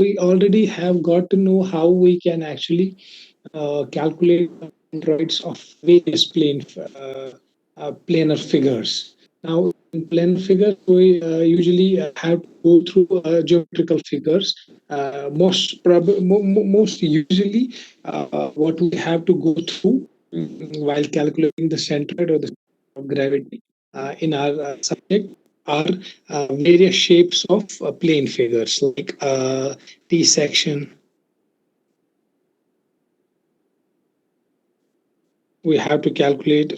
we already have got to know how we can actually calculate centroids of various planar figures. Now, in planar figures, we usually have to go through geometrical figures. Most usually, what we have to go through while calculating the centroid or the center of gravity in our subject are various shapes of plane figures like T section. We have to calculate,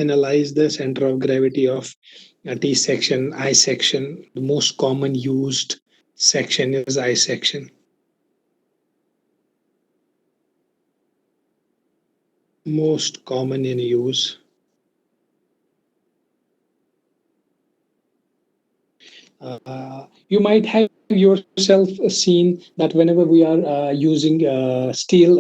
analyze the center of gravity of a T section, I section. The most common used section is I section. Most common in use. You might have yourself seen that whenever we are using steel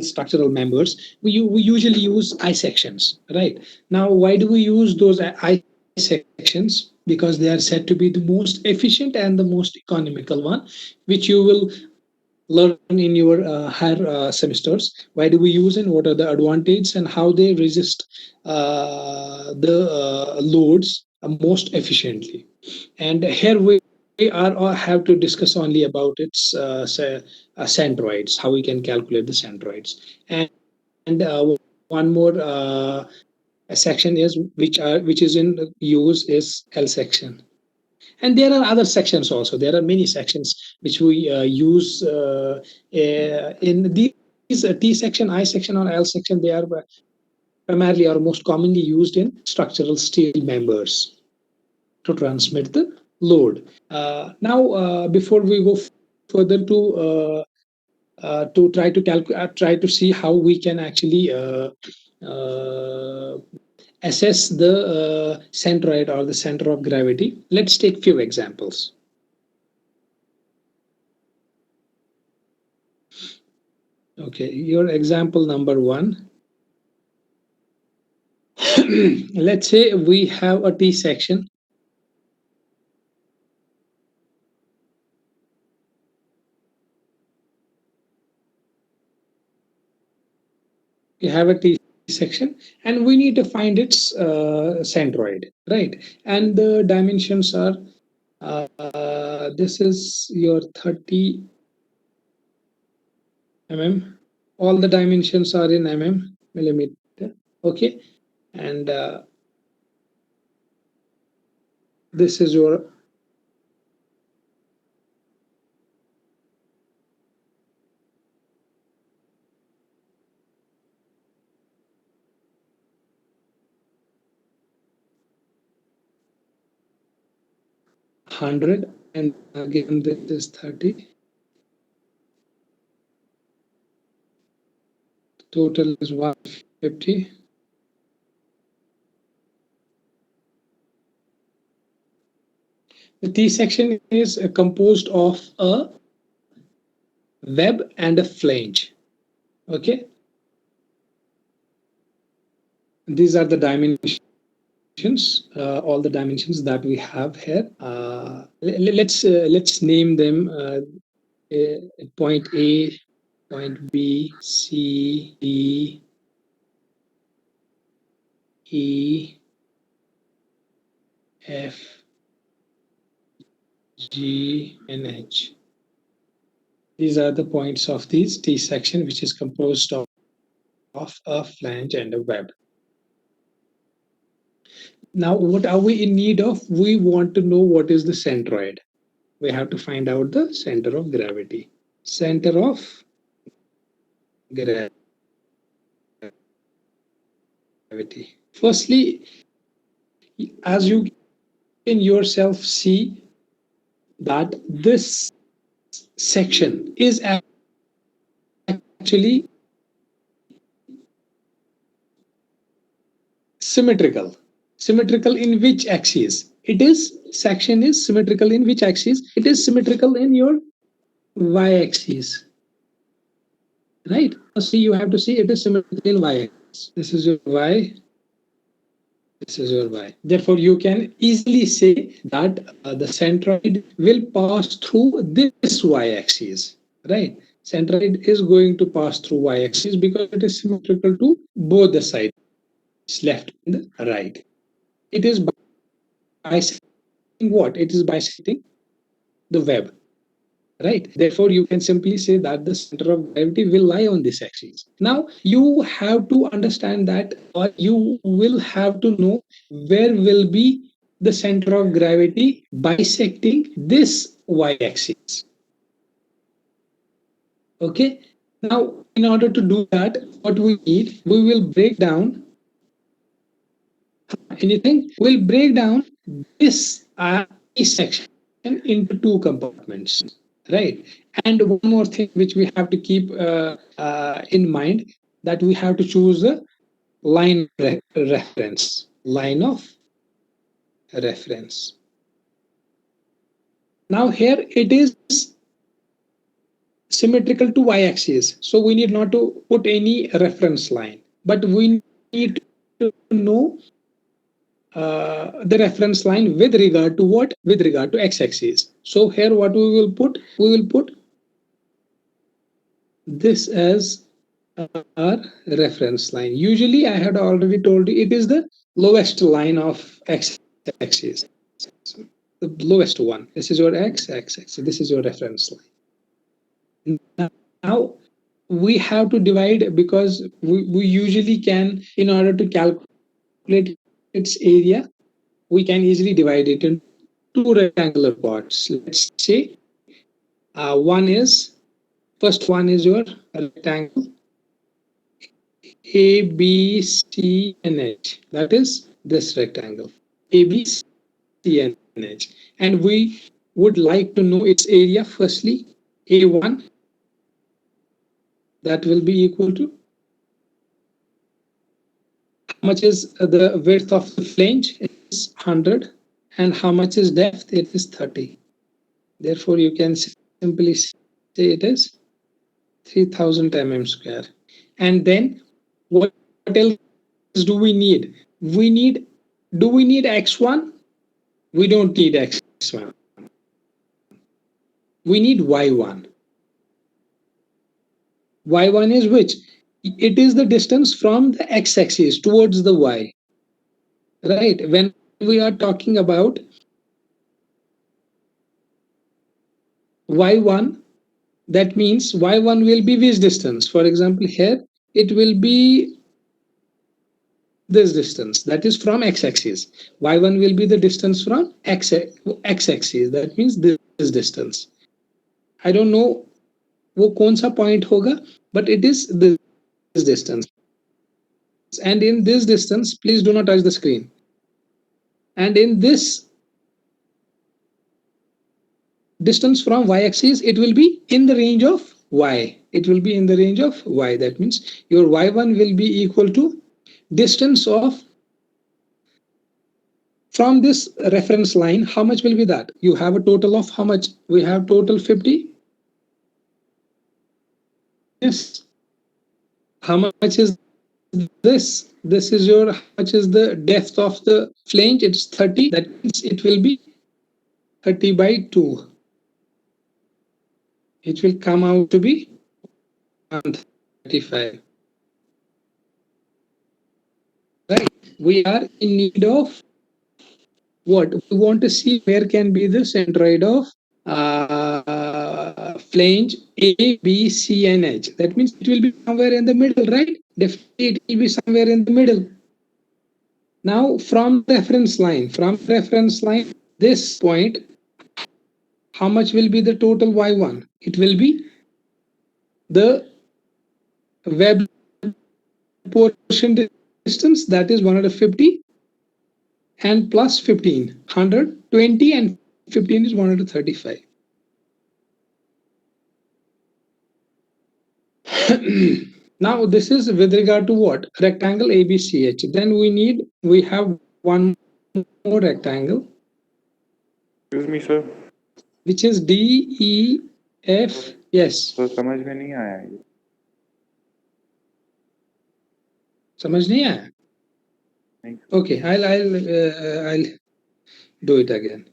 structural members, we usually use I sections, right? Now, why do we use those I sections? Because they are said to be the most efficient and the most economical one, which you will learn in your higher semesters. Why do we use and what are the advantages and how they resist the loads most efficiently. And here we are have to discuss only about its centroids, how we can calculate the centroids. And one more section is which is in use is L section. And there are other sections also. There are many sections which we use in these T section, I section, or L section. They are primarily or most commonly used in structural steel members to transmit the load. Now, before we go further to try to see how we can actually uh, assess the centroid or the center of gravity, let's take few examples. Okay, your example number one. Let's say we have a T section. We have a T section and we need to find its centroid, right? And the dimensions are this is your 30 mm. All the dimensions are in millimeter. Okay, and this is your hundred, and again this is 30. Total is 150. The T section is composed of a web and a flange. Okay, these are the dimensions, all the dimensions that we have here. Let's name them point A, point B, C, D, E, F, G, and H. These are the points of this T section, which is composed of a flange and a web. Now, what are we in need of? We want to know what is the centroid. We have to find out the center of gravity. Center of gravity. Firstly, as you can yourself see that this section is actually symmetrical. Symmetrical in which axis? It is section is symmetrical in which axis? It is symmetrical in your y-axis, right? See, you have to see it is symmetrical in y-axis. This is your y, This is your y. Therefore, you can easily say that the centroid will pass through this y-axis, right? Centroid is going to pass through y-axis because it is symmetrical to both the sides, left and the right. It is bisecting what? It is bisecting the web, right? Therefore, you can simply say that the center of gravity will lie on this axis. Now you have to understand that, or you will have to know where will be the center of gravity bisecting this y-axis. Okay, now in order to do that, what we need, we will break down anything, we'll break down this section into two compartments, right? And one more thing which we have to keep in mind, that we have to choose the line of reference. Now here it is symmetrical to y-axis, so we need not to put any reference line, but we need to know the reference line with regard to what? With regard to x-axis. So here what we will put? We will put this as our reference line. Usually I had already told you it is the lowest line of x-axis. The lowest one. This is your x-axis. This is your reference line. Now we have to divide, because we usually can, in order to calculate its area, we can easily divide it into two rectangular parts. Let's say one is, first one is your rectangle A, B, C, and H. That is this rectangle A, B, C, and H. And we would like to know its area. Firstly, A1, that will be equal to, how much is the width of the flange? It is 100. And how much is depth? It is 30. Therefore, you can simply say it is 3000 mm square. And then what else do we need? Do we need x1? We don't need x1. We need y1. Y1 is which? It is the distance from the x-axis towards the y. Right? When we are talking about y1, that means y1 will be which distance? For example, here it will be this distance, that is from x-axis. Y1 will be the distance from x-axis, that means this distance. I don't know वो कौन सा point होगा, but it is this distance. And in this distance, please do not touch the screen. And in this distance from y-axis, it will be in the range of y. It will be in the range of y. That means your y1 will be equal to distance of, from this reference line. How much will be that? You have a total of how much? We have total 50 minus, how much is this is your, how much is the depth of the flange? It's 30. That means it will be 30 by 2. It will come out to be 135. Right, we are in need of what? We want to see where can be the centroid of flange A, B, C, and H. That means it will be somewhere in the middle, right? Definitely it will be somewhere in the middle. Now from reference line, this point, how much will be the total y1? It will be the web portion distance, that is 150, and plus 15, 120, and 15 is 135. Now this is with regard to what? Rectangle ABCH. Then we have one more rectangle. Excuse me, sir. Which is DEF. Yes. तो समझ में नहीं आया ये. समझ नहीं आया? Thank you. Okay, I'll do it again.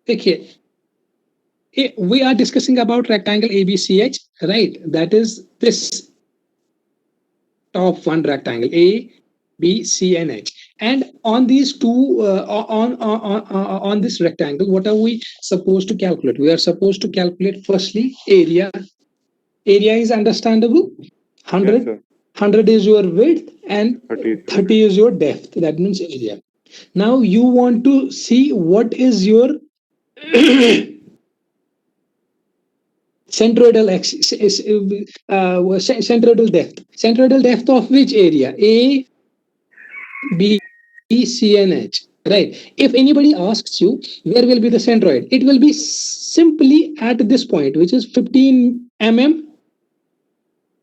Okay, we are discussing about rectangle ABCH, right? That is this top one rectangle A, B, C, and H. And on these two, on this rectangle, what are we supposed to calculate? We are supposed to calculate firstly area. Area is understandable. Yes, 100, sir. 100 is your width, and 30 is your 30 depth. is your depth. That means area. Now you want to see what is your centroidal axis, centroidal depth. Centroidal depth of which area? A, B, C, and H. Right. If anybody asks you where will be the centroid, it will be simply at this point, which is 15 mm.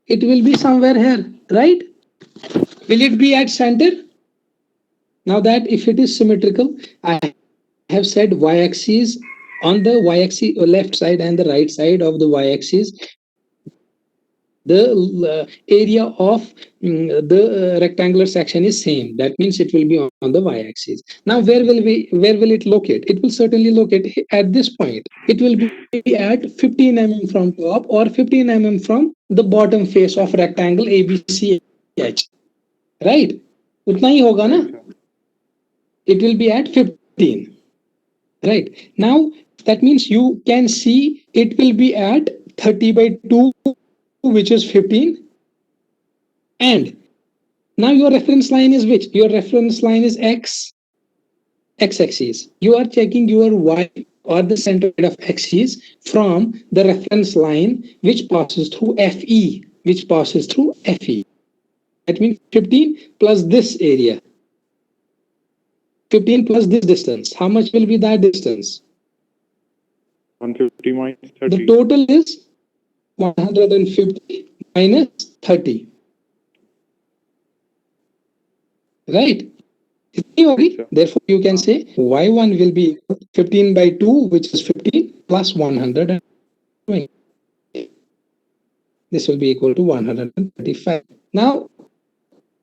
It will be somewhere here, right? Will it be at center? Now that if it is symmetrical, I have said y-axis, on the y-axis left side and the right side of the y-axis, the area of the rectangular section is same. That means it will be on the y-axis. Now where will it locate? It will certainly locate at this point. It will be at 15 mm from top or 15 mm from the bottom face of rectangle ABCH, right? उतना ही होगा ना. Right, sir. It will be at 15, right? Now that means you can see it will be at 30 by 2, which is 15. And now your reference line is which? Your reference line is x-axis. You are checking your y or the centroid of axis from the reference line which passes through FE, which passes through FE. That means 15 plus this area. 15 plus this distance. How much will be that distance? 150 minus The 30. total is 150 minus 30. Right? इतनी होगी. Right, sir. Therefore, you can say y1 will be 15 by 2, which is 15 plus 120. This will be equal to 135. Now,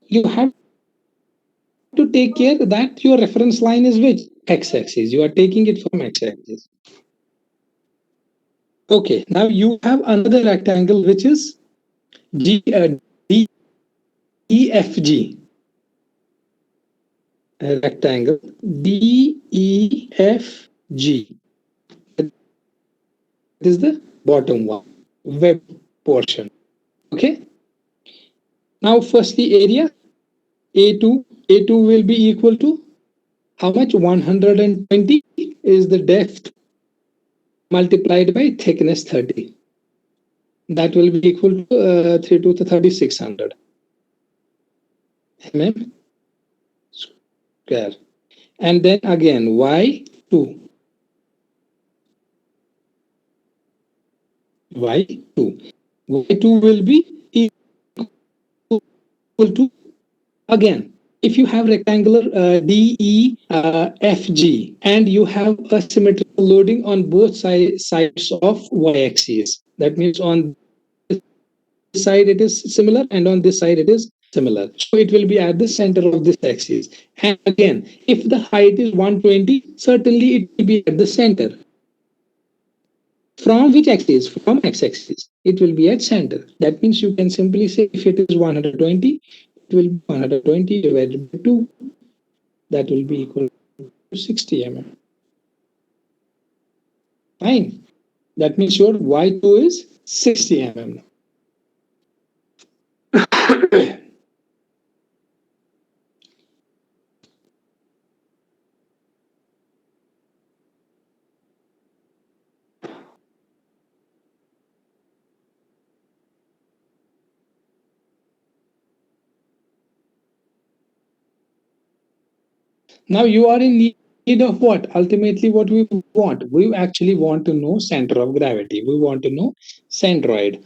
you have to take care that your reference line is which? X-axis. You are taking it from X-axis. Okay, now you have another rectangle which is DEFG. Rectangle DEFG. That is the bottom one, web portion. Okay. Now, firstly, area A2 will be equal to how much? 120 is the depth multiplied by thickness 30. That will be equal to 3 to the 3600 mm square. And then again y2 y2 y2 will be equal to, again, if you have rectangular DEFG and you have a symmetrical loading on both sides of y-axis, that means on this side it is similar and on this side it is similar, so it will be at the center of this axis. And again, if the height is 120, certainly it will be at the center. From which axis? From x-axis. It will be at center. That means you can simply say if it is 120, it will be 120 divided by 2. That will be equal to 60 mm. Fine. That means your y2 is 60 mm. Now you are in need of what? Ultimately, what we want? We actually want to know center of gravity. We want to know centroid.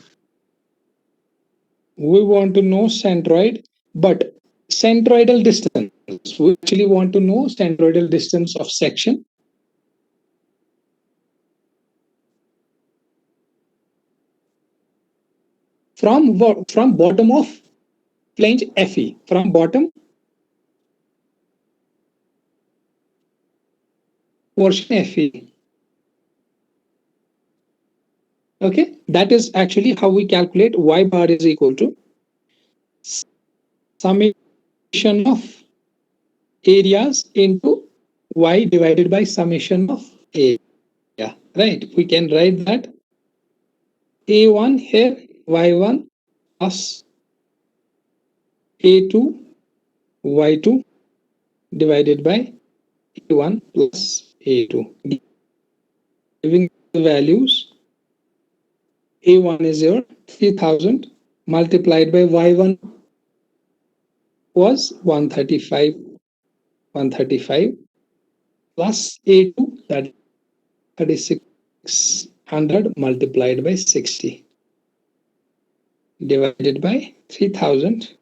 We want to know centroid, but centroidal distance. We actually want to know centroidal distance of section. from bottom of flange FE, from bottom portion FE. Okay, that is actually how we calculate y bar is equal to summation of areas into y divided by summation of area. Right, we can write that a1 here y1 plus a2 y2 divided by a1 plus a2, giving the values. A1 is your 3000 multiplied by y1 was 135 plus A2, that is 3600 multiplied by 60 divided by 3000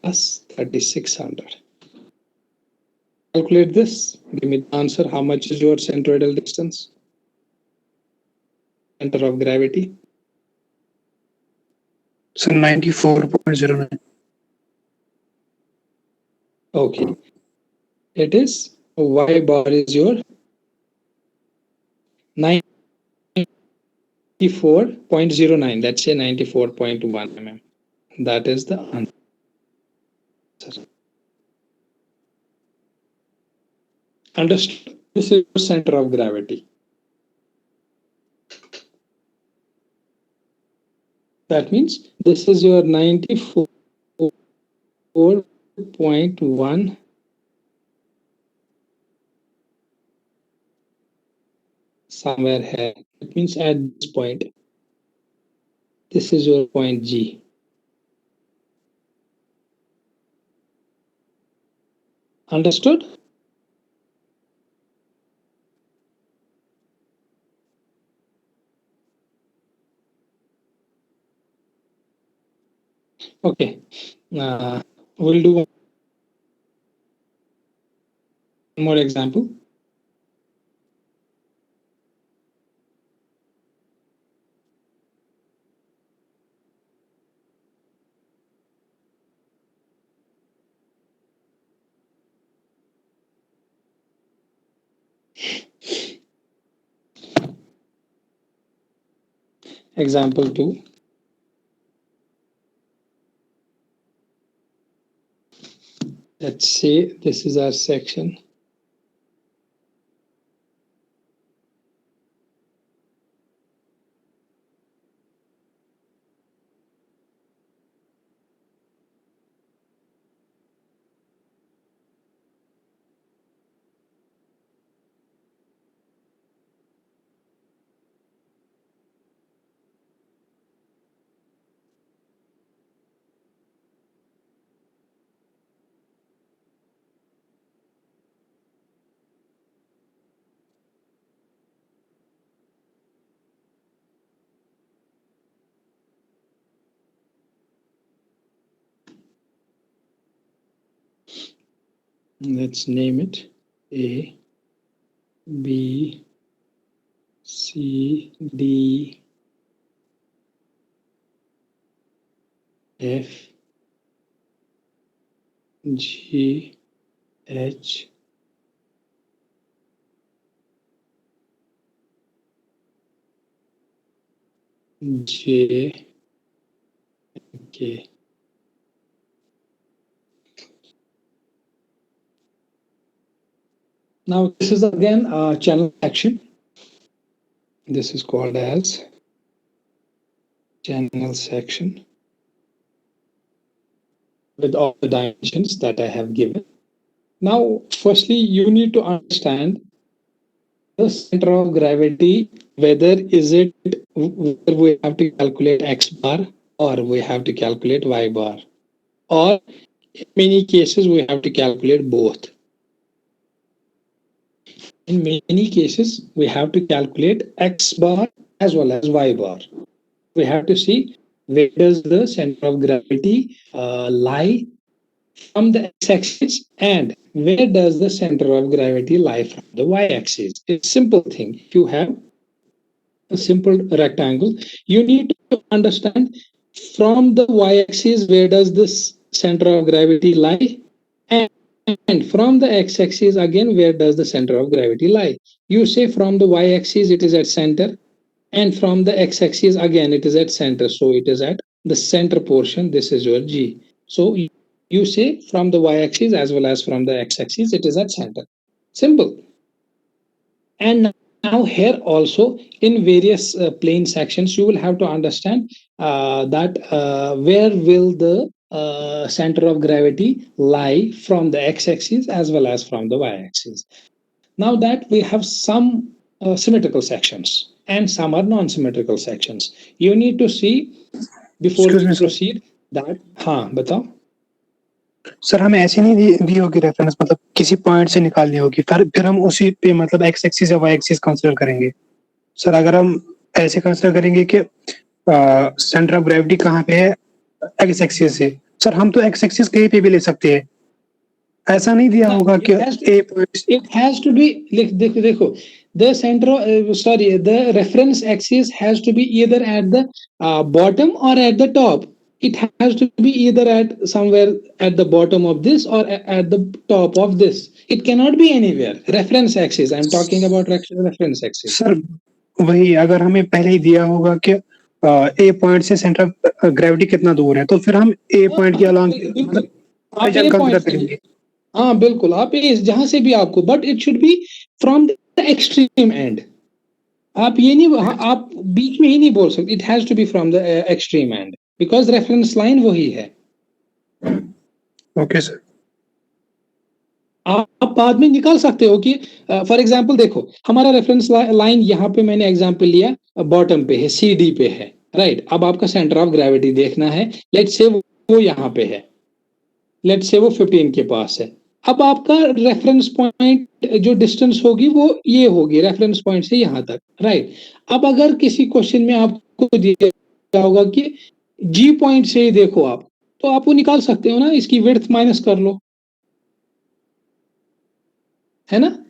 plus 3600. Calculate this. Give me the answer. How much is your centroidal distance? Center of gravity. So 94.09. Okay. It is y bar is your 94.09. Let's say 94.1 mm. That is the answer. Understood? This is your center of gravity. That means this is your 94.1 somewhere here. It means at this point. This is your point G. Understood? Okay. We'll do one more example. Example 2. Let's say this is our section. Let's name it A, B, C, D, F, G, H, J, K. Now this is again a channel section. This is called as channel section with all the dimensions that I have given. Now, firstly, you need to understand the center of gravity, whether is it whether we have to calculate x bar or we have to calculate y bar, or in many cases we have to calculate both. In many cases, we have to calculate x bar as well as y bar. We have to see where does the center of gravity lie from the x-axis and where does the center of gravity lie from the y-axis. It's a simple thing. If you have a simple rectangle. You need to understand from the y-axis where does this center of gravity lie, and from the x-axis again where does the center of gravity lie. You say from the y-axis it is at center, and from the x-axis again it is at center, so it is at the center portion. This is your g. So you say from the y-axis as well as from the x-axis it is at center. Simple. And now here also in various plane sections you will have to understand that where will the center of gravity lie from the x-axis as well as from the y-axis. Now that we have some symmetrical sections and some are non-symmetrical sections, you need to see before Excuse we me, sir. proceed that. हाँ बताओ. Sir हमें ऐसी नहीं दी होगी reference, मतलब किसी point से निकालनी होगी, फिर हम उसी पे मतलब एक्स एक्सिस या वाई एक्सिस कंसीडर करेंगे. सर अगर हम ऐसे कंसीडर करेंगे कि सेंटर ऑफ ग्रेविटी कहाँ पे है एक्स एक्सिस से, सर हम तो एक्स एक्सिस कहीं पे भी ले सकते हैं. ऐसा नहीं दिया होगा कि ए point. It has to be देखो the center sorry the reference axis has to be either at the bottom or at the top. It has to be either at somewhere at the bottom of this or at the top of this. It cannot be anywhere. Reference axis, I'm talking about reference axis. Sir वही अगर हमें पहले ही दिया होगा कि ए point से centre of gravity कितना दूर है, तो फिर हम ए पॉइंट के अलोंग बिल्कुल आप रीजन ए कंसीडर पॉइंट, करेंगे. हाँ बिल्कुल आप ए जहां से भी आपको, but it should be from the extreme and. आप ये नहीं, आप बीच में ही नहीं बोल सकते. It has to be from the extreme end because reference line वही है. Okay sir. आप बाद में निकाल सकते हो कि फॉर एग्जांपल देखो हमारा रेफरेंस लाइन यहाँ पे मैंने एग्जांपल लिया बॉटम पे है, सी डी पे है, राइट. अब आपका सेंटर ऑफ ग्रेविटी देखना है. लेट्स से वो यहाँ पे है, लेट्स से वो 15 के पास है. अब आपका रेफरेंस पॉइंट जो डिस्टेंस होगी वो ये होगी रेफरेंस पॉइंट से यहाँ तक, राइट. अब अगर किसी क्वेश्चन में आपको दिया होगा कि जी पॉइंट से ही देखो आप, तो आप वो निकाल सकते हो ना, इसकी विड्थ माइनस कर लो, है ना.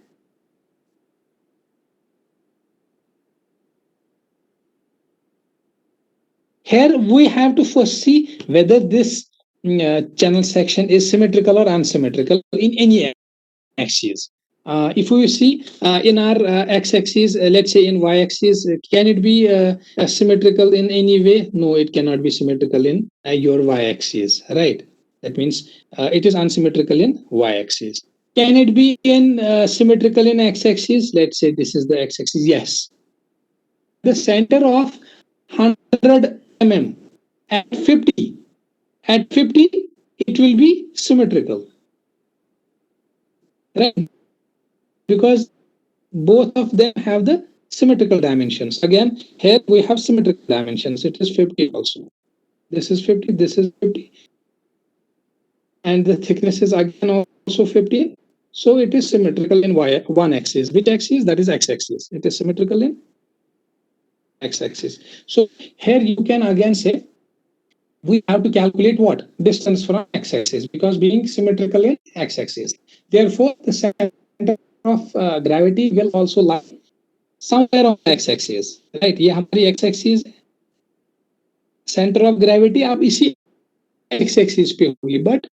Here we have to first see whether this channel section is symmetrical or unsymmetrical in any axis. If we see in our x-axis, let's say in y-axis, can it be symmetrical in any way? No, it cannot be symmetrical in your y-axis, right? That means it is unsymmetrical in y-axis. Can it be in symmetrical in x-axis? Let's say this is the x-axis. Yes. The center of 100 mm at 50, it will be symmetrical, right? Because both of them have the symmetrical dimensions. Again, here we have symmetrical dimensions. It is 50 also. This is 50, this is 50. And the thickness is again also 50. So it is symmetrical in one axis. Which axis? That is x-axis. It is symmetrical in x-axis. So here you can again say we have to calculate what? Distance from x-axis, because being symmetrical in x-axis. Therefore, the center of gravity will also lie somewhere on x-axis, right? ये हमारी x-axis, center of gravity आप इसी x-axis पे होगी, but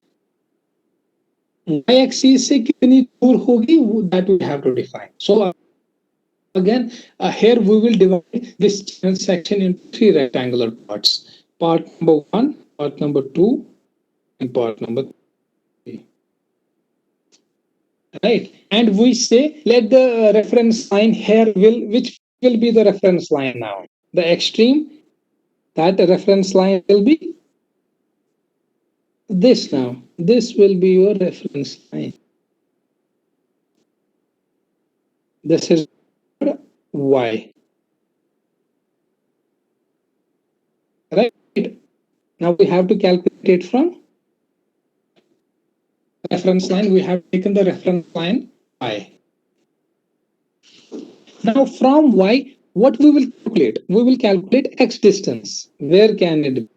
y-axis से कितनी दूर होगी, that we have to define. So again, here we will divide this section into three rectangular parts. Part number 1, part number 2, and part number 3. Right, and we say let the reference line here which will be the reference line now? The extreme, that reference line will be this now. This will be your reference line. This is y. Right. Now we have to calculate it from reference line. We have taken the reference line y. Now from y, what we will calculate? We will calculate x distance. Where can it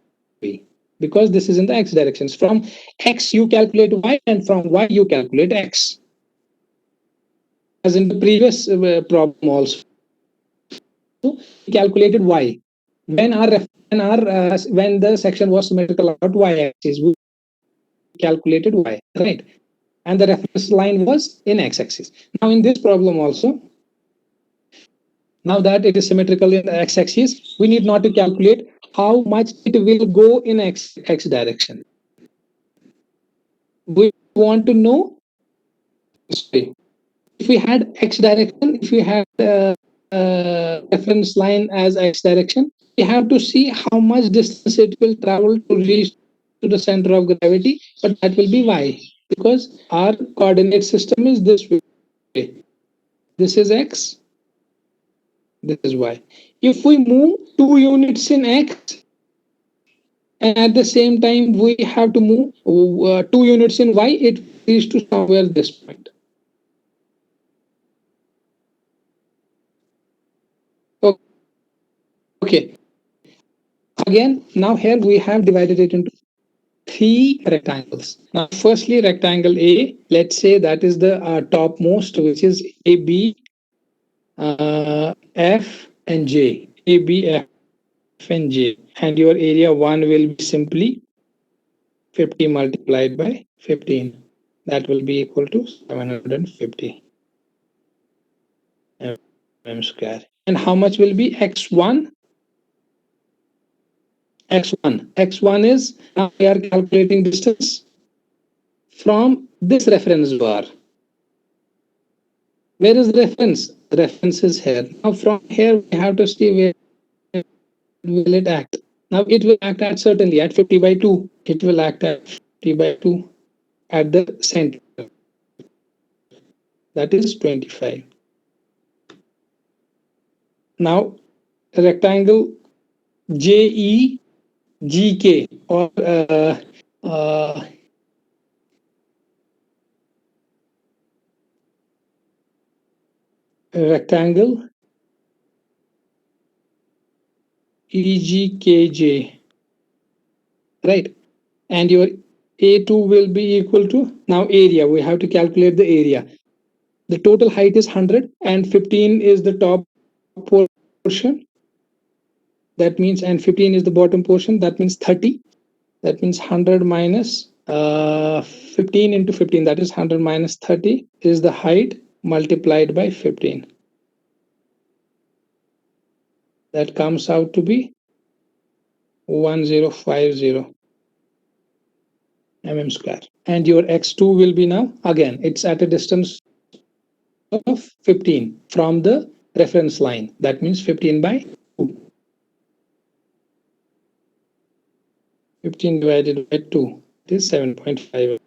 be? Because this is in the x directions. From x you calculate y, and from y you calculate x. As in the previous problem also. calculated y. When the section was symmetrical about y-axis, we calculated y, right? And the reference line was in x-axis. Now in this problem also, now that it is symmetrical in the x-axis, we need not to calculate how much it will go in x direction. We want to know, if we had x direction, if we had reference line as x direction, we have to see how much distance it will travel to reach to the center of gravity, but that will be y, because our coordinate system is this way. This is x, this is y. If we move 2 units in x, and at the same time we have to move 2 units in y, it reaches to somewhere this point. Okay. Again, now here we have divided it into 3 rectangles. Now, firstly, rectangle A, let's say that is the topmost, which is AB, F, and J. AB, F, and J. And your area 1 will be simply 50 multiplied by 15. That will be equal to 750 mm square. And how much will be x1? X1 is, now we are calculating distance from this reference bar. Where is the reference? The reference is here. Now from here we have to see where will it act. Now it will act at certainly at 50 by 2. It will act at 50 by 2 at the center. That is 25. Now rectangle JEGK, or rectangle EGKJ, right? And your A2 will be equal to, now area, we have to calculate the area. The total height is 100 and 15 is the top portion. That means, and 15 is the bottom portion. That means 30. That means 100 minus 15 into 15. That is 100 minus 30 is the height multiplied by 15. That comes out to be 1050 mm square. And your x2 will be, now again it's at a distance of 15 from the reference line. That means 15 by 2. 15 divided by 2 is 7.5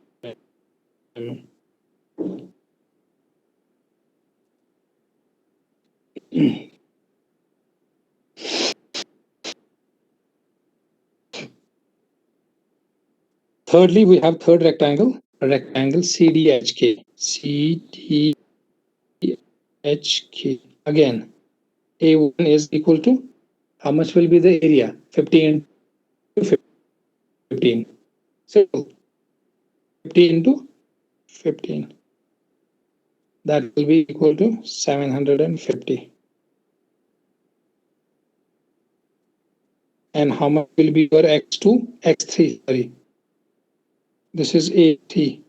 mm. Thirdly, we have third rectangle CDHK. CDHK. Again, A1 is equal to, how much will be the area? 50 into 15. So 50 into 15. That will be equal to 750. And how much will be your x2? X3, sorry. This is A3.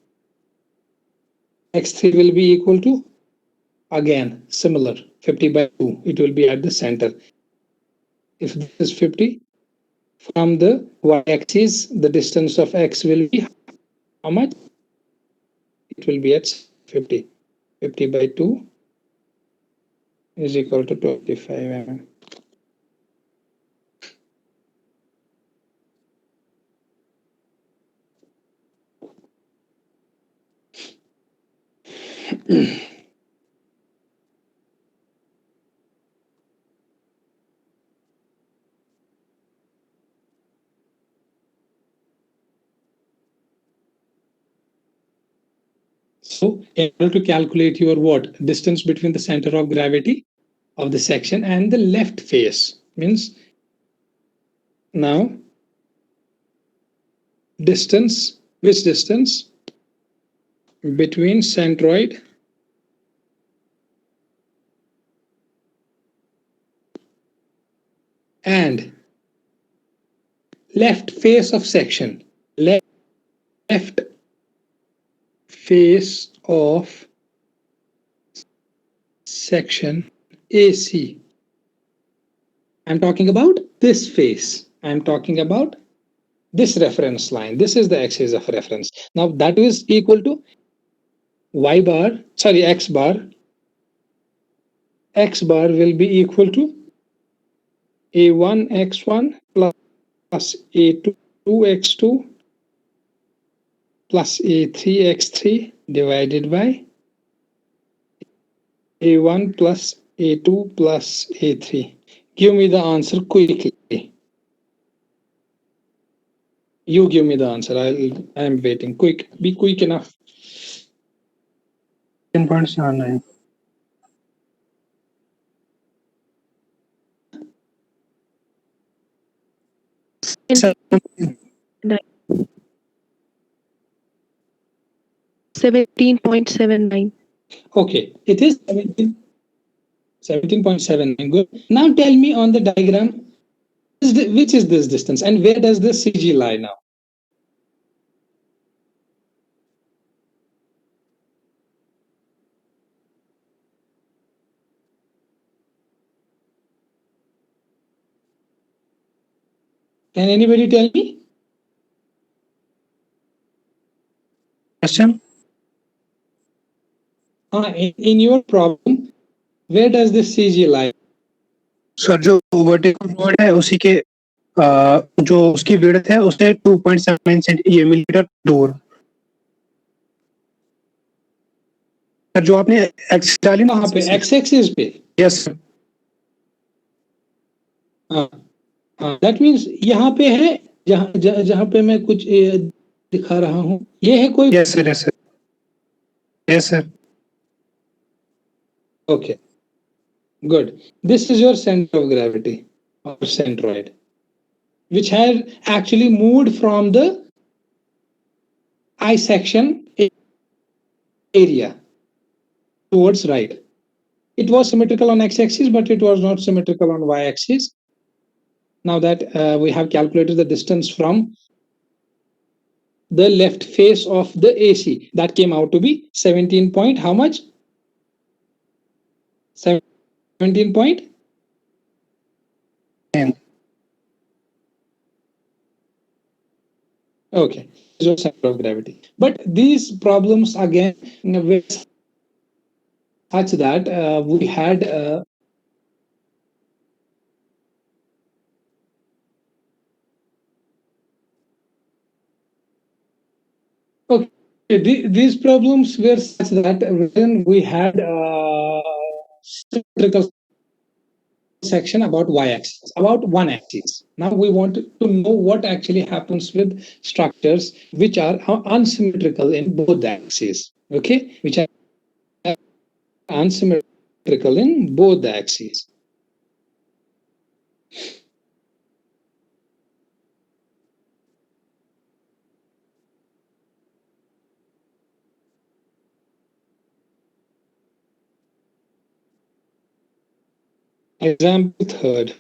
X3 will be equal to, again, similar, 50 by 2. It will be at the center. If this is 50, from the y-axis, the distance of x will be how much? It will be at 50. 50 by 2 is equal to 25 mm. So, in order to calculate your what? Distance between the center of gravity of the section and the left face, means now distance, which distance? Between centroid and left face of section, left face of section AC. I'm talking about this face. I'm talking about this reference line. This is the axis of reference. Now that is equal to y bar, sorry, x bar. X bar will be equal to a1x1 plus a2x2 plus a3x3 divided by a1 plus a2 plus a3. Give me the answer quickly. You give me the answer. I'm waiting. Quick. Be quick enough. 10.79. Sir, 17.79. Okay. It is 17.79. Good. Now tell me on the diagram, which is this distance and where does the CG lie now? Can anybody tell me? question? In your problem, where does this CG lie? Sir जो vertical road है उसी के जो उसकी width है उससे 2.7 millimetre दूर। Sir जो आपने एक्सिस डाली ना कहाँ पे? एक्स एक्सिस पे? Yes sir. दैट मीन्स यहाँ पे है, जहाँ पे मैं कुछ दिखा रहा हूँ, ये है कोई? Yes sir, yes sir, yes sir. Okay, good. This is your center of gravity or centroid, which has actually moved from the I section area towards right. It was symmetrical on x-axis, but it was not symmetrical on y-axis. Now that we have calculated the distance from the left face of the AC, that came out to be 17 point, how much? 17 point? Okay, so center of gravity. But these problems again were such that we had okay. These problems were such that when we had symmetrical section about y-axis, about one axis. Now we want to know what actually happens with structures which are unsymmetrical in both the axes. Okay, which are unsymmetrical in both the axes. Example third.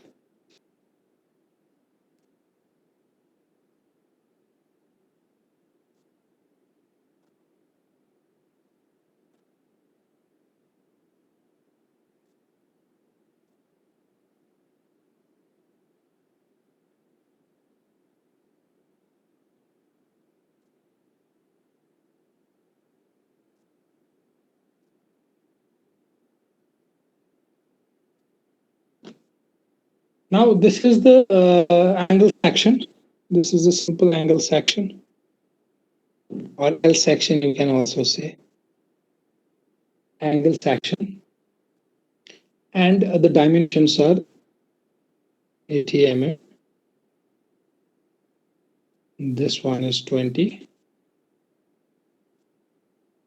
Now this is the angle section. This is a simple angle section, or L section you can also say. Angle section. And the dimensions are 80 mm. This one is 20.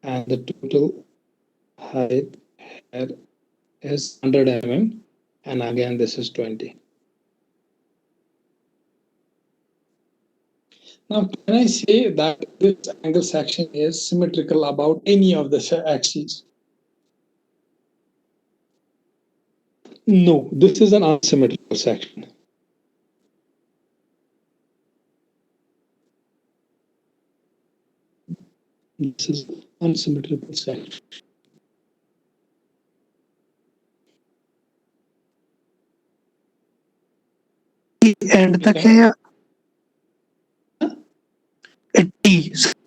And the total height here is 100 mm. And again, this is 20. Now, can I say that this angle section is symmetrical about any of the axes? No, this is an unsymmetrical section. This is unsymmetrical section. And तक है या T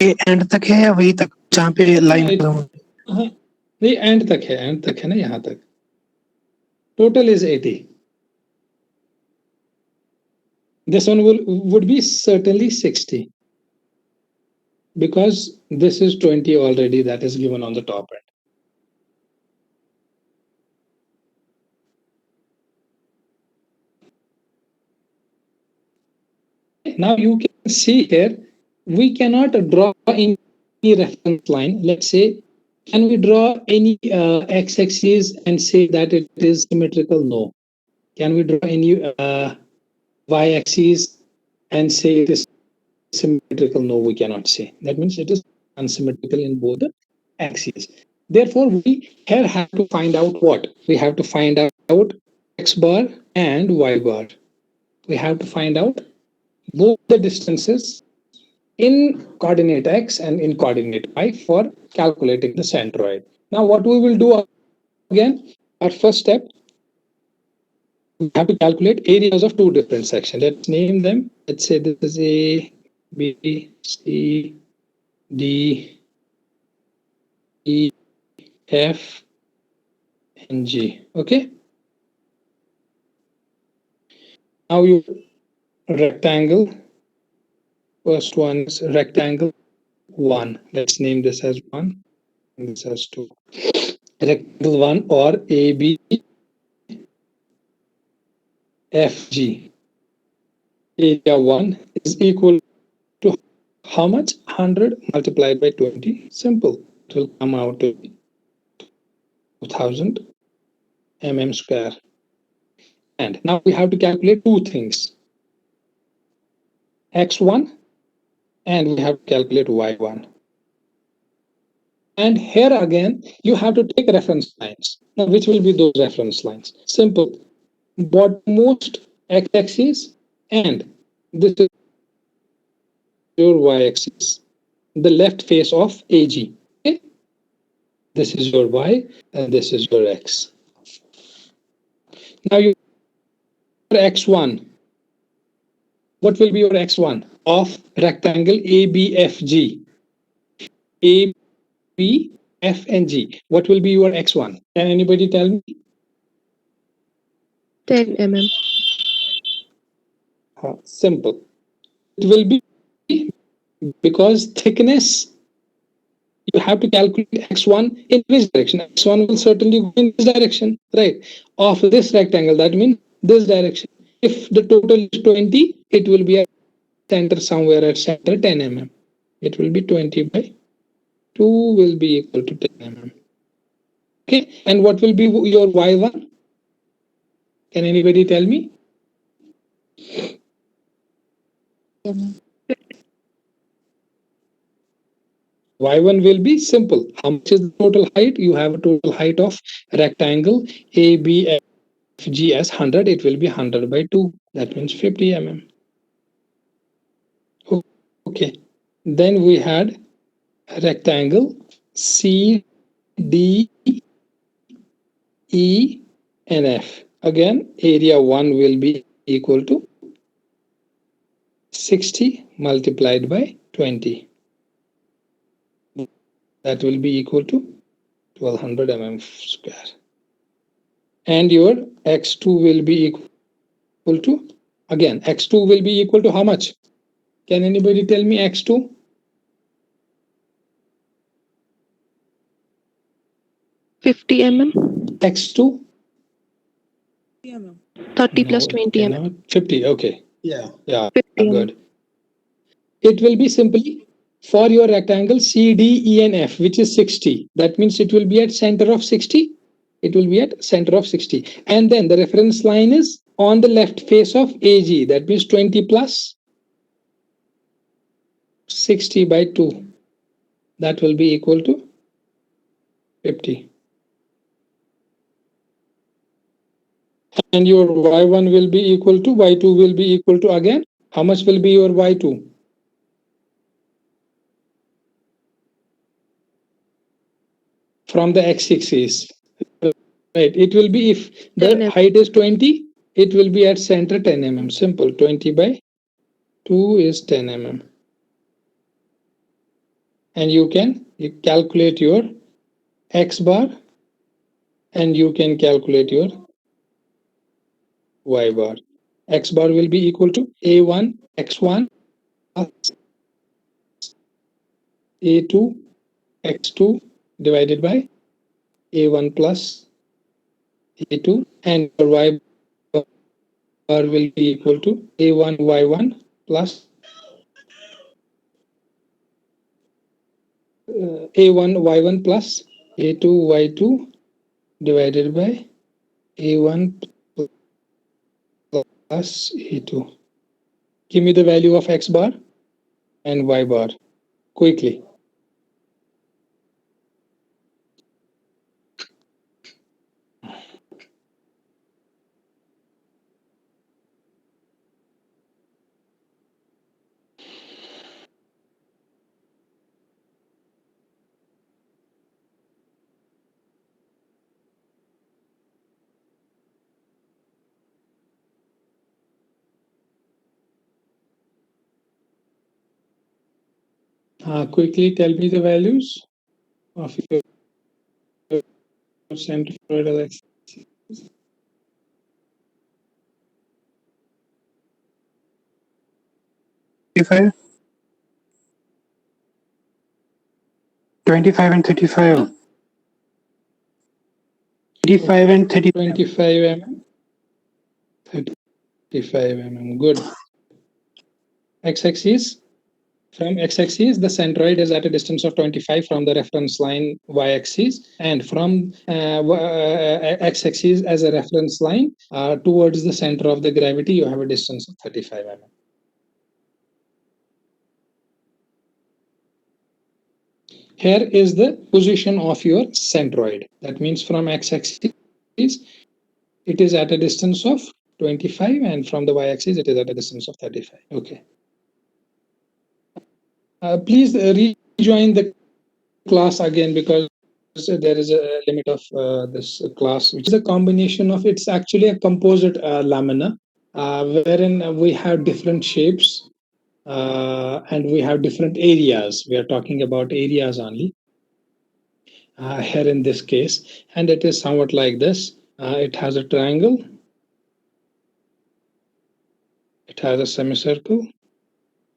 and तक है या वही तक जहाँ पे लाइन खत्म होती है? हाँ नहीं, एंड तक है ना, यहाँ तक total is 80. This one would be certainly 60 because this is 20 already that is given on the top end. Now you can see here, we cannot draw any reference line. Let's say, can we draw any x-axis and say that it is symmetrical? No. Can we draw any y-axis and say it is symmetrical? No, we cannot say. That means it is unsymmetrical in both the axes. Therefore, we here have to find out what? We have to find out x bar and y bar. We have to find out both the distances in coordinate x and in coordinate y for calculating the centroid. Now, what we will do again, our first step, we have to calculate areas of two different sections. Let's name them. Let's say this is A, B, C, D, E, F, and G. Okay. Now you rectangle. First one is rectangle 1. Let's name this as 1 and this as 2. Rectangle 1 or AB FG. Area 1 is equal to how much? 100 multiplied by 20. Simple. It will come out to 2000 mm square. And now we have to calculate two things. X1 and we have to calculate Y1. And here again, you have to take reference lines. Now, which will be those reference lines? Simple. Bottommost x-axis and this is your y-axis, the left face of AG. Okay? This is your y and this is your x. Now your x1. What will be your x1 of rectangle ABFG? A, B, F, and G. What will be your x1? Can anybody tell me? 10 mm. Simple. It will be because thickness, you have to calculate x1 in which direction. X1 will certainly go in this direction, right? Of this rectangle, that means this direction. If the total is 20, it will be at center somewhere at center 10 mm. It will be 20 by 2 will be equal to 10 mm. Okay, and what will be your y1? Can anybody tell me? Y1 will be simple. How much is the total height? You have a total height of rectangle ABFG as 100. It will be 100 by 2. That means 50 mm. Okay. Then we had rectangle C, D, E, and F. Again, area 1 will be equal to 60 multiplied by 20. That will be equal to 1200 mm square. And your x2 will be equal to, again, x2 will be equal to how much? Can anybody tell me x2? Mm. X2? 30 plus 20 mm. 50, okay. Yeah. Yeah, 50 good. It will be simply for your rectangle C, D, E, and F, which is 60. That means it will be at center of 60. It will be at center of 60. And then the reference line is on the left face of AG. That means 20 plus 60 by 2. That will be equal to 50. And your y1 will be equal to, y2 will be equal to, again, how much will be your y2? from the x-axis. Right. It will be, if 10 the mm. height is 20, it will be at center 10 mm. Simple. 20 by 2 is 10 mm. And you calculate your x bar, and you can calculate your y bar. X bar will be equal to a1 x1 plus a2 x2 divided by a1 plus a2, and your y bar will be equal to a1 y1 plus a1 y1 plus a2 y2 divided by a1 plus a2. Give me the value of x bar and y bar quickly. Quickly tell me the values of your centroidal axis. 25, 25 and 35. 35 and 35. 25 mm, 35 mm. Good. X-axis. From x-axis, the centroid is at a distance of 25 from the reference line y-axis, and from x-axis as a reference line towards the center of the gravity, you have a distance of 35 mm. Here is the position of your centroid. That means from x-axis, it is at a distance of 25, and from the y-axis, it is at a distance of 35. Okay. Please rejoin the class again, because there is a limit of this class, which is a combination of, it's actually a composite lamina, wherein we have different shapes and we have different areas. We are talking about areas only here in this case, and it is somewhat like this. It has a triangle, it has a semicircle,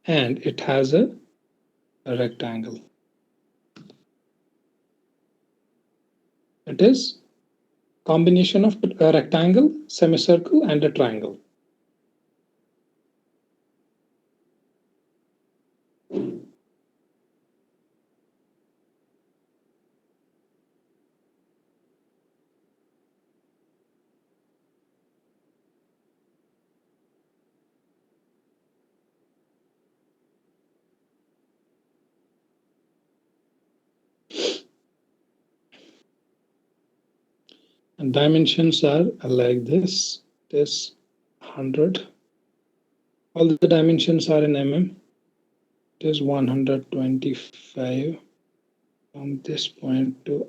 and it has a rectangle. It is combination of a rectangle, semicircle, and a triangle. And dimensions are like this. This 100. All the dimensions are in mm. It is 125 from this point to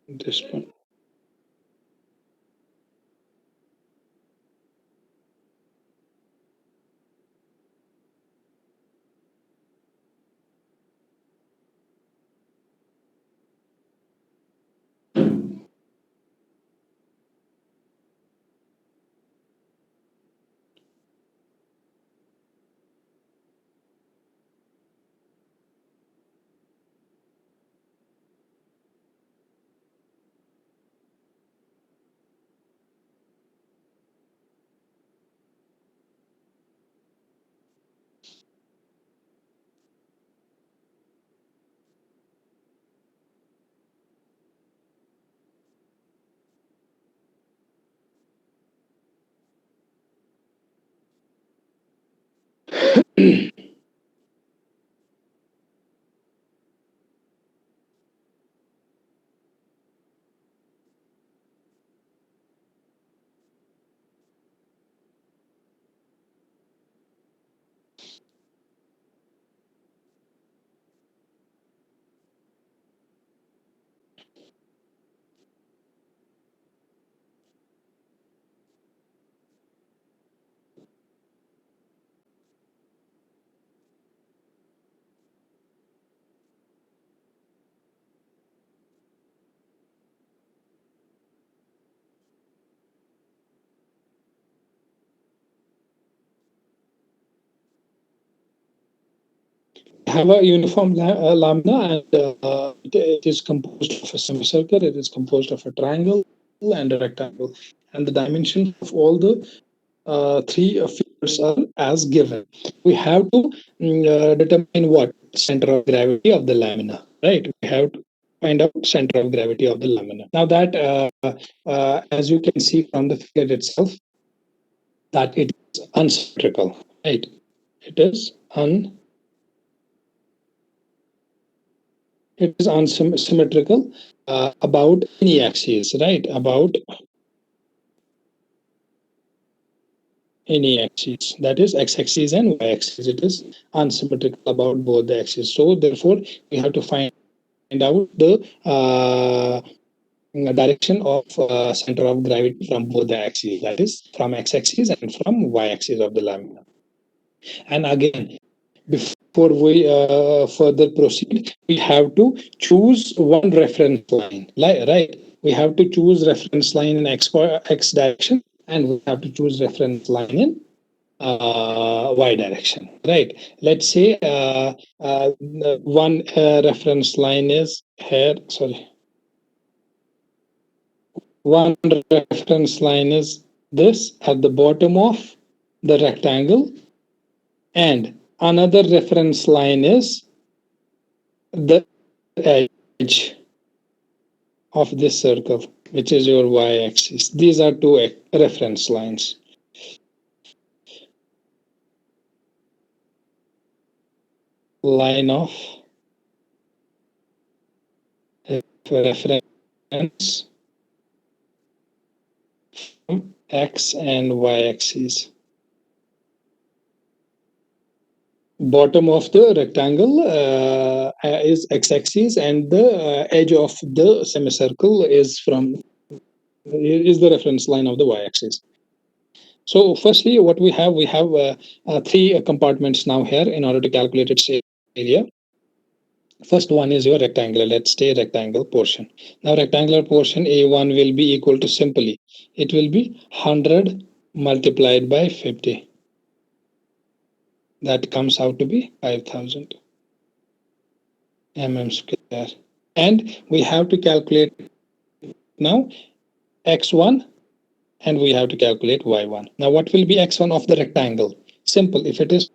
this point. Have a uniform lamina, and it is composed of a semicircle, it is composed of a triangle and a rectangle, and the dimensions of all the three figures are as given. We have to determine what center of gravity of the lamina, right? We have to find out center of gravity of the lamina. Now that as you can see from the figure itself, that it is unsymmetrical, right? It is unsymmetrical about any axis, right? About any axis, that is x-axis and y-axis. It is unsymmetrical about both the axes. So therefore, we have to find out the direction of center of gravity from both the axes, that is from x-axis and from y-axis of the lamina. And again, before we further proceed, we have to choose one reference line, right? We have to choose reference line in x direction, and we have to choose reference line in y direction, right? Let's say one reference line is here, sorry, one reference line is this at the bottom of the rectangle, and another reference line is the edge of this circle, which is your y-axis. These are two reference lines. Line of reference from x and y-axis. Bottom of the rectangle is x-axis, and the edge of the semicircle is the reference line of the y-axis. So firstly, what we have three compartments now here in order to calculate its area. First one is your rectangular, let's say rectangle portion. Now rectangular portion A1 will be equal to, simply, it will be 100 multiplied by 50. That comes out to be 5000 mm square. And we have to calculate now x1, and we have to calculate y1. Now what will be x1 of the rectangle? Simple, if it is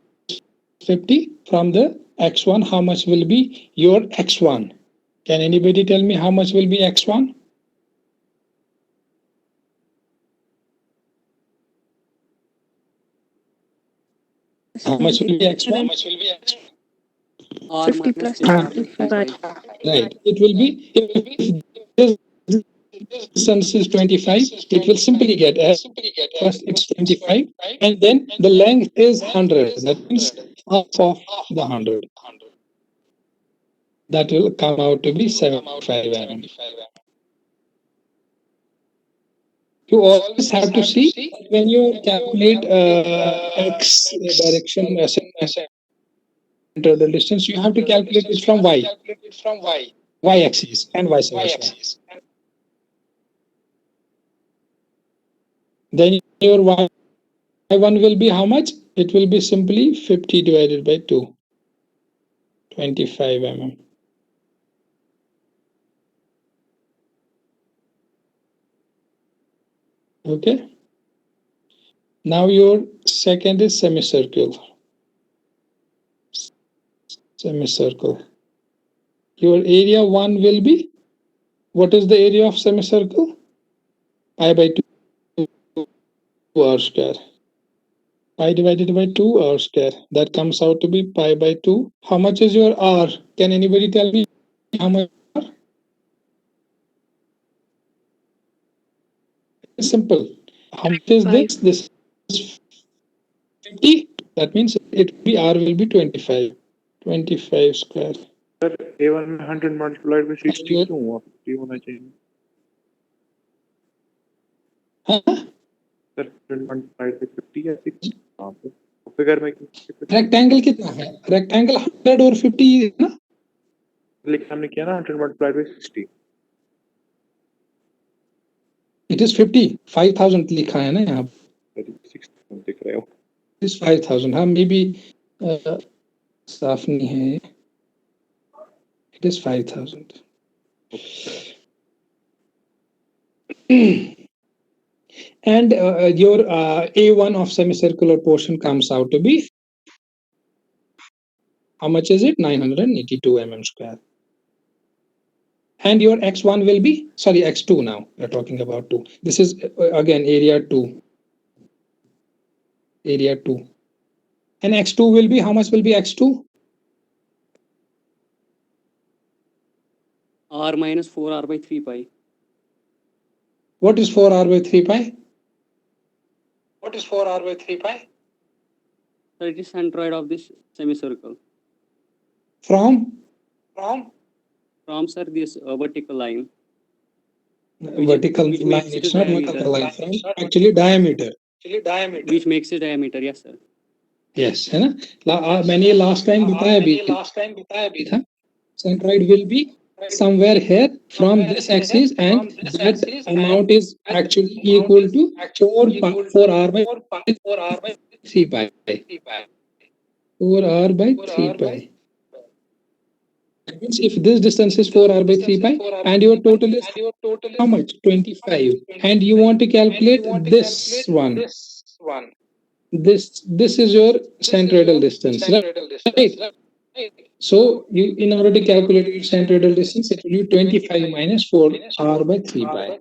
50 from the x1, how much will be your x1? Can anybody tell me how much will be x1? How much will be x1? How much will be x1? Or 50 minus plus 25. 25. Right. It will be, if this distance is 25, it will simply get as, first it's 25, and then the length is 100. That means half of the 100. That will come out to be 75 mm. You always have to see when you calculate x direction center the distance, you have to calculate it from y axis and vice versa. Then your y1 will be how much? It will be simply 50 divided by 2, 25 mm. Okay. Now your second is semicircle. Your area 1 will be, what is the area of semicircle? Pi by 2 r square. Pi divided by 2 r square. That comes out to be pi by 2. How much is your r? Can anybody tell me how much r? It's simple. How much is this? This is 50. That means it will be r will be 25. 25 square. Sir A1 में 100 multiplied by 60 ये- क्यों हुआ? 50 होना चाहिए हाँ? Sir. 100 multiplied by 50 या 60 कहाँ पे फिगर में क्यों रेक्टेंगल कितना है? रेक्टेंगल 100 और 50 है ना? लिखा हमने किया ना 100 मल्टीप्लाइड बाय 60 इट इज 50 5000 लिखा है ना यहाँ पे। 60 दिख रहे हो इट इज 5000। हाँ मे बी साफ नहीं है। It is 5000 and your A1 of semicircular portion comes out to be how much is it? 982 mm square. And your x1 will be, sorry, x2 now we're talking about 2. This is again area 2. Area 2. And x2 will be, how much will be x2? R minus 4R by 3 pi. What is 4r by 3 pi? What is 4r by 3 pi? So it is centroid of this semicircle. From? From sir this vertical line. Vertical which line, makes it it's not diameter. vertical line, from actually diameter. Which makes it diameter, yes sir. Yes, है ना? मैंने last time बताया भी था. Centroid will be somewhere here from this axis, and that amount is actually equal to 4r by 3 pi. 4r by 3 pi. That means if this distance is 4r by 3 pi and your total is how much? 25. And you want to calculate this one. This is your centroidal distance, right? So you, in order to calculate your centroidal distance, it will be 25 minus 4r by 3 pi.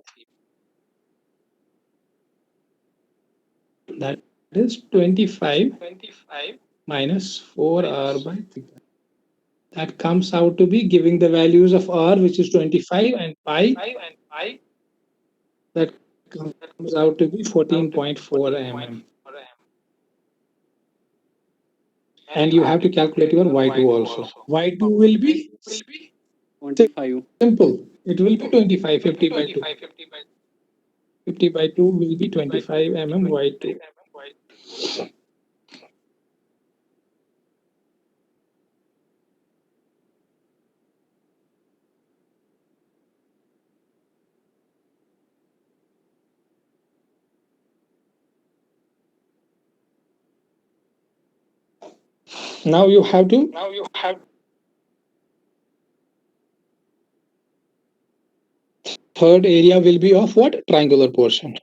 That is 25 minus 4r by 3 pi. That comes out to be giving the values of r, which is 25, and pi. That comes out to be 14.4 mm. And you have to calculate your y2 also. Y2 will be 25. simple. It will be 25, 50 by 2. 50 by 2 will be 25 mm y2. Now you have to third area will be of what? Triangular portion.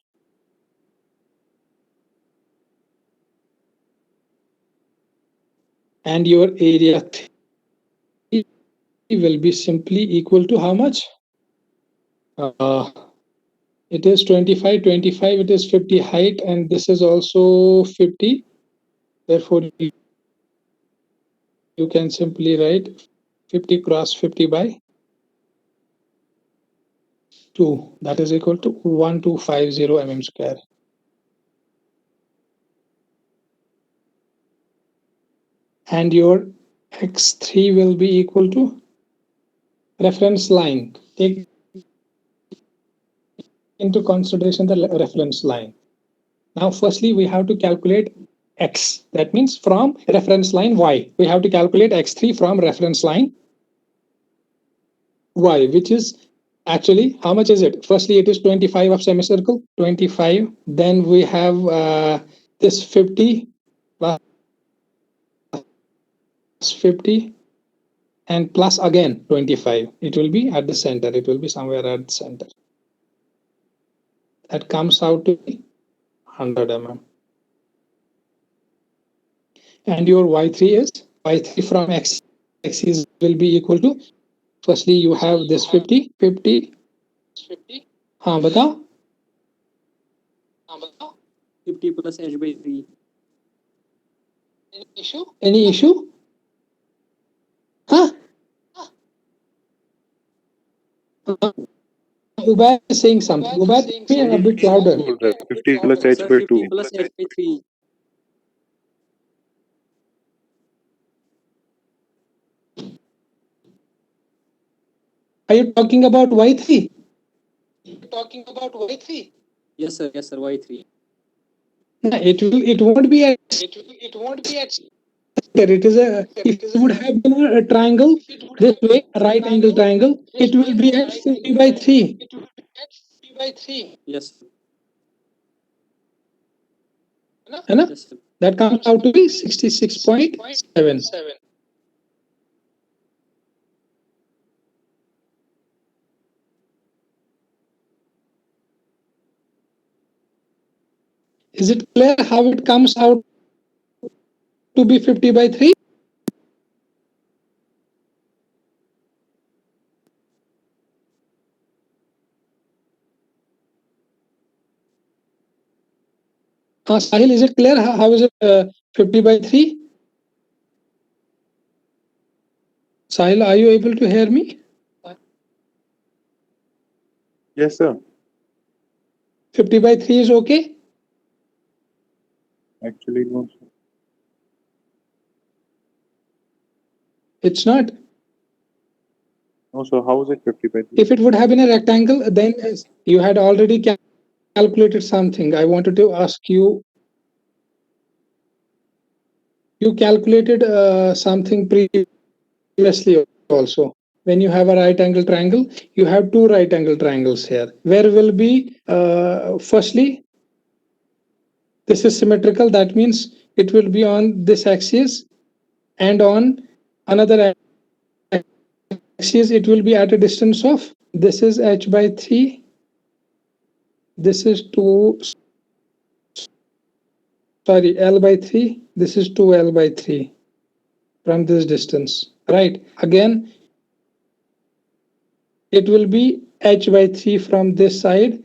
And your area 3 will be simply equal to how much? It is 25, 25, it is 50 height, and this is also 50. Therefore, you can simply write 50 cross 50 by 2. That is equal to 1250 mm square. And your x3 will be equal to reference line. Take into consideration the reference line. Now, firstly, we have to calculate x. That means from reference line y. We have to calculate x3 from reference line y, which is actually, how much is it? Firstly, it is 25 of semicircle, 25. Then we have this 50 plus 50 and plus again 25. It will be at the center. It will be somewhere at the center. That comes out to be 100 mm. And your y3 is, y3 from x axis will be equal to, firstly you have this 50. हाँ बताओ. 50 plus h by 3. Any issue? Huh? Ubaid is saying something. Ubaid, be a bit louder. 50 plus h Sir, by 50 2 plus h by 3. Are you talking about Y3? Yes, sir. Yes, sir. Y3. No, it won't be at center. It is a, if it would have been a triangle this way, a right angle triangle, it will be at 50 by 3. Yes, sir. है ना? Yes, sir. That comes out to be 66.7. Is it clear how it comes out to be 50 by 3? Sahil, is it clear? How is it 50 by 3? Sahil, are you able to hear me? Yes, sir. 50 by 3 is okay? Actually, no, sir. It's not. No, so how is it 50 by 3? If it would have been a rectangle, then you had already calculated something. I wanted to ask you. You calculated something previously also. When you have a right angle triangle, you have two right angle triangles here. Where will be, firstly, this is symmetrical. That means it will be on this axis, and on another axis, it will be at a distance of, this is h by 3. This is 2, sorry, L by 3. This is 2L by 3 from this distance, right? Again, it will be h by 3 from this side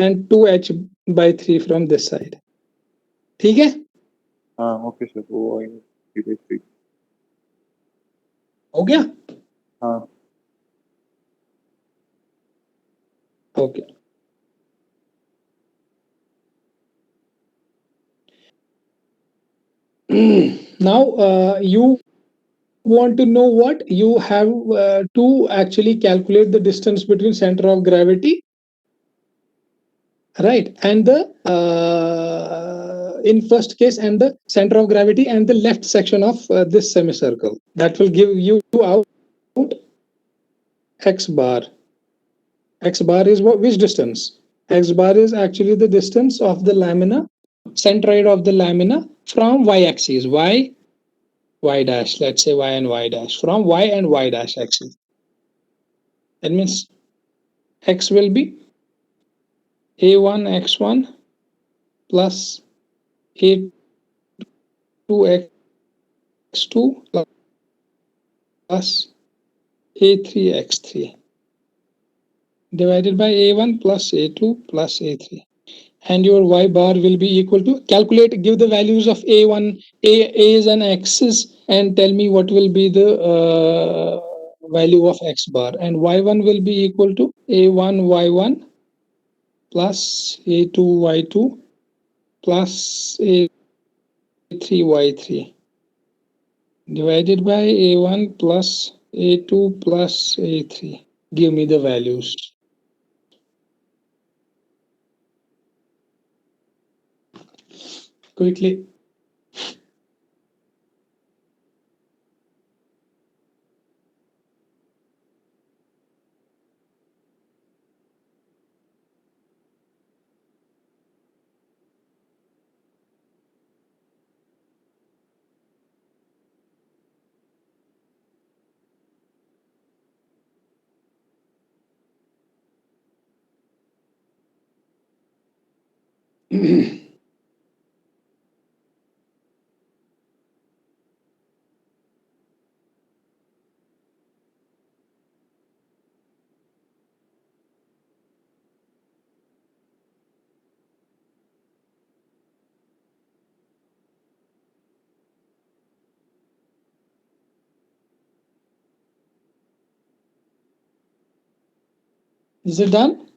and 2h by 3 from this side. ठीक है? Okay, sir. So I 50 by 3. हो गया? Okay. Now you want to know what you have to actually calculate the distance between center of gravity, right, and the in first case, and the center of gravity and the left section of this semicircle. That will give you out x bar. X bar is what, which distance? X bar is actually the distance of the lamina, centroid of the lamina from y axis, y dash, let's say y and y dash, from y and y dash axis. That means x will be a1 x1 plus a2 x2 plus a3 x3 divided by a1 plus a2 plus a3, and your y bar will be equal to, calculate, give the values of a1, a's and x's, and tell me what will be the value of x bar, and y1 will be equal to a1 y1 plus a2 y2 plus a3 y3 divided by a1 plus a2 plus a3. Give me the values. Quickly. Is it done?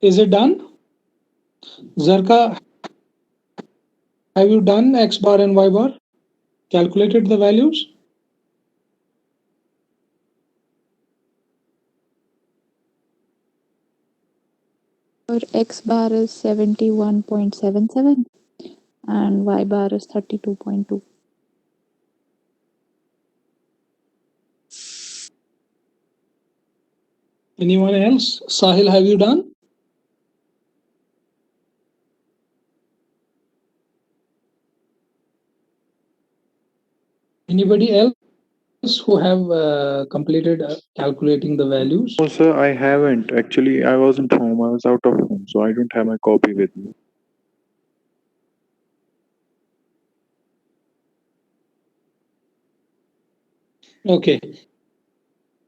Is it done? Zarka, have you done X bar and Y bar? Calculated the values? Our X bar is 71.77 and Y bar is 32.2. Anyone else? Sahil, have you done? Anybody else who have completed calculating the values? No, sir, I haven't. Actually, I wasn't home. I was out of home, so I don't have my copy with me. Okay.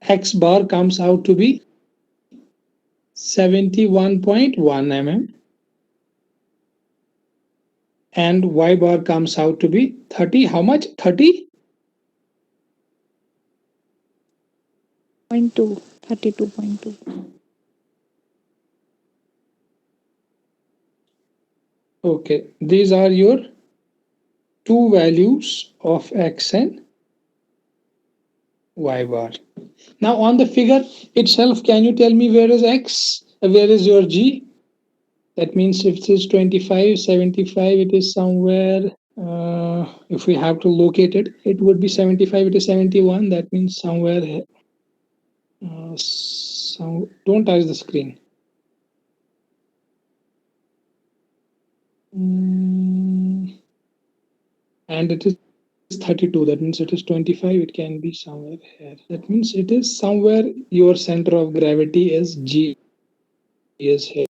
X bar comes out to be 71.1 mm and Y bar comes out to be 30. How much? 30? 32.2. Okay. These are your two values of X and Y bar. Now on the figure itself, can you tell me where is X? Where is your G? That means if it is 25, 75, it is somewhere. If we have to locate it, it would be 75, it is 71. That means somewhere. Don't touch the screen. And it is 32. That means it is 25. It can be somewhere here. That means it is somewhere your center of gravity is G is here.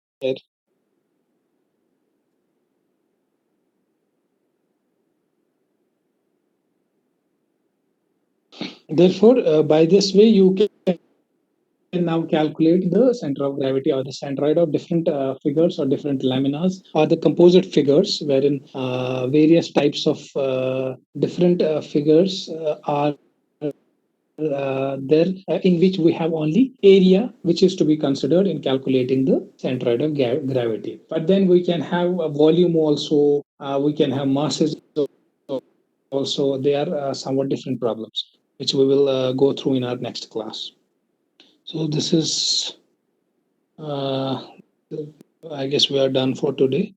Therefore, by this way, you can now calculate the center of gravity or the centroid of different figures or different laminas or the composite figures wherein various types of different figures are there in which we have only area which is to be considered in calculating the centroid of gravity. But then we can have a volume also, we can have masses also. They are somewhat different problems which we will go through in our next class. So this is, I guess we are done for today.